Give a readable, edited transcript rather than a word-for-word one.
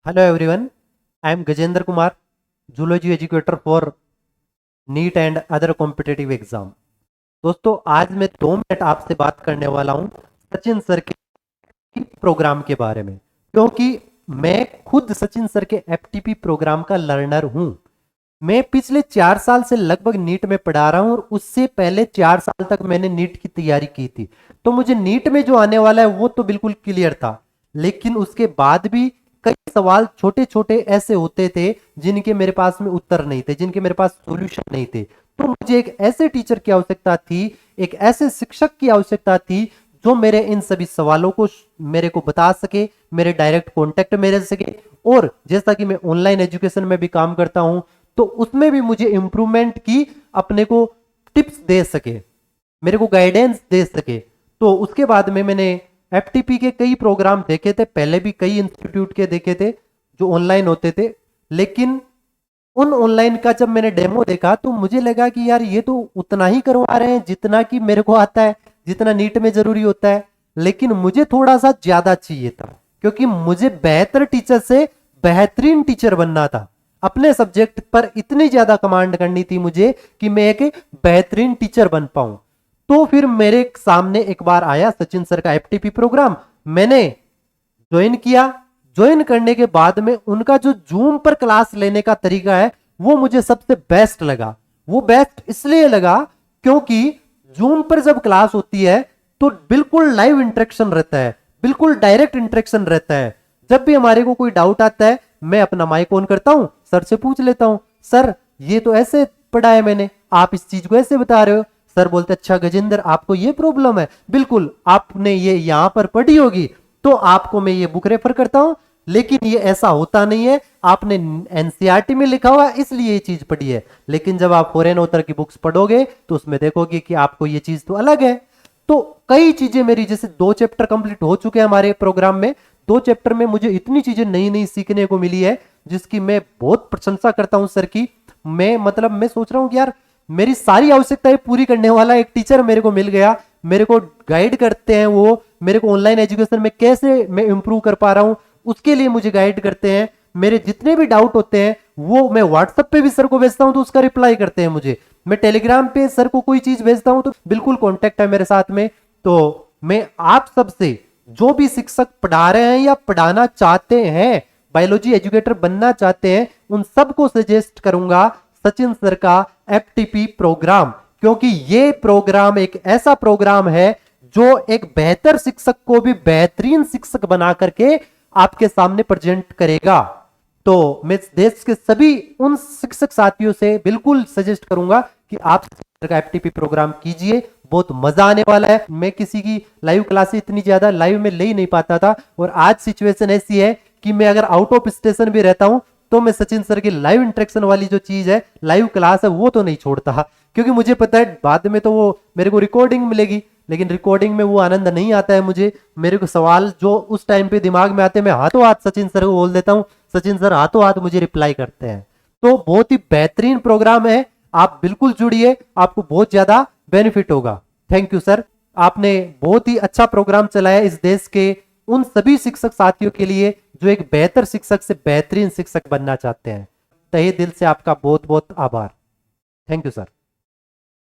Hello everyone, I am Gajendra Kumar, Zoology educator for neat and other competitive exam. दोस्तों आज मैं 2 minute आपसे बात करने वाला हूं सचिन सर के प्रोग्राम के बारे में, क्योंकि मैं खुद सचिन सर के एफटीपी प्रोग्राम का लर्नर हूं। मैं पिछले 4 साल से लगभग नीट में पढ़ा रहा हूं और उससे पहले 4 साल तक मैंने नीट की तैयारी की थी, तो मुझे नीट में जो आने वाला है वो तो बिल्कुल क्लियर था। लेकिन उसके बाद भी कई सवाल छोटे छोटे ऐसे होते थे जिनके मेरे पास में उत्तर नहीं थे, जिनके मेरे पास सॉल्यूशन नहीं थे। तो मुझे एक ऐसे टीचर की आवश्यकता थी, एक ऐसे शिक्षक की आवश्यकता थी जो मेरे इन सभी सवालों को मेरे को बता सके, मेरे डायरेक्ट कांटेक्ट में रह सके। और जैसा कि मैं ऑनलाइन एजुकेशन में भी काम करता हूं, तो उसमें भी मुझे इंप्रूवमेंट की अपने को टिप्स दे सके, मेरे को गाइडेंस दे सके। तो उसके बाद में मैंने एफटीपी के कई प्रोग्राम देखे थे, पहले भी कई इंस्टीट्यूट के देखे थे जो ऑनलाइन होते थे। लेकिन उन ऑनलाइन का जब मैंने डेमो देखा तो मुझे लगा कि यार ये तो उतना ही करवा रहे हैं जितना कि मेरे को आता है, जितना नीट में जरूरी होता है। लेकिन मुझे थोड़ा सा ज्यादा चाहिए था, क्योंकि मुझे बेहतर टीचर से बेहतरीन टीचर बनना था। अपने सब्जेक्ट पर इतनी ज्यादा कमांड करनी थी मुझे कि मैं एक बेहतरीन टीचर बन पाऊं। तो फिर मेरे सामने एक बार आया सचिन सर का एफटीपी प्रोग्राम, मैंने ज्वाइन किया। ज्वाइन करने के बाद में उनका जो जूम पर क्लास लेने का तरीका है वो मुझे सबसे बेस्ट लगा। वो बेस्ट इसलिए लगा क्योंकि जूम पर जब क्लास होती है तो बिल्कुल लाइव इंटरेक्शन रहता है, बिल्कुल डायरेक्ट इंटरेक्शन रहता है। जब भी हमारे को कोई डाउट आता है, मैं अपना माइक ऑन करता हूं, सर से पूछ लेता हूं, सर ये तो ऐसे पढ़ा है मैंने, आप इस चीज को ऐसे बता रहे हो। सर बोलते अच्छा गजेंद्र आपको ये प्रॉब्लम है, बिल्कुल आपने ये यहां पर पढ़ी होगी, तो आपको मैं ये बुक रेफर करता हूं। लेकिन ये ऐसा होता नहीं है, आपने एनसीईआरटी में लिखा हुआ इसलिए ये चीज पढ़ी है। लेकिन जब आप फॉरेन ऑथर की बुक्स पढ़ोगे तो उसमें देखोगे कि आपको ये चीज तो अलग है। तो कई चीजें मेरी, जैसे 2 चैप्टर कंप्लीट हो चुके हैं हमारे प्रोग्राम में, 2 चैप्टर में मुझे इतनी चीजें नई नई सीखने को मिली है जिसकी मैं बहुत प्रशंसा करता हूं सर की। मैं सोच रहा हूं कि यार मेरी सारी आवश्यकताएं पूरी करने वाला एक टीचर मेरे को मिल गया। मेरे को गाइड करते हैं, वो मेरे को ऑनलाइन एजुकेशन में कैसे मैं इंप्रूव कर पा रहा हूं उसके लिए मुझे गाइड करते हैं। मेरे जितने भी डाउट होते हैं वो मैं व्हाट्सएप पे भी सर को भेजता हूं तो उसका रिप्लाई करते हैं मुझे। मैं टेलीग्राम पे सर को कोई चीज भेजता हूं तो बिल्कुल कांटेक्ट है मेरे साथ में। तो मैं आप सबसे, जो भी शिक्षक पढ़ा रहे हैं या पढ़ाना चाहते हैं, बायोलॉजी एजुकेटर बनना चाहते हैं, उन सबको सजेस्ट करूंगा सचिन सर का एफटीपी प्रोग्राम, क्योंकि ये प्रोग्राम एक ऐसा प्रोग्राम है जो एक बेहतर शिक्षक को भी बेहतरीन शिक्षक बना करके आपके सामने प्रेजेंट करेगा। तो मैं देश के सभी उन शिक्षक साथियों से बिल्कुल सजेस्ट करूंगा कि आप एफटीपी प्रोग्राम कीजिए, बहुत मजा आने वाला है। मैं किसी की लाइव क्लास इतनी ज्यादा लाइव में ले ही नहीं पाता था, और आज सिचुएशन ऐसी है कि मैं अगर आउट ऑफ स्टेशन भी रहता हूं तो मैं सचिन सर की लाइव इंटरेक्शन वाली जो चीज है, लाइव क्लास है, वो तो नहीं छोड़ता, क्योंकि मुझे पता है बाद में तो वो मेरे को रिकॉर्डिंग मिलेगी। लेकिन रिकॉर्डिंग में वो आनंद नहीं आता है मुझे। मेरे को सवाल जो उस टाइम पे दिमाग में आते हैं, मैं हाथों हाथ सचिन सर को बोल देता हूँ, सचिन सर हाथों हाथ मुझे रिप्लाई करते हैं। तो बहुत ही बेहतरीन प्रोग्राम है, आप बिल्कुल जुड़िए, आपको बहुत ज्यादा बेनिफिट होगा। थैंक यू सर, आपने बहुत ही अच्छा प्रोग्राम चलाया इस देश के उन सभी शिक्षक साथियों के लिए जो एक बेहतर शिक्षक से बेहतरीन शिक्षक बनना चाहते हैं। तहे दिल से आपका बहुत बहुत आभार। Thank you sir.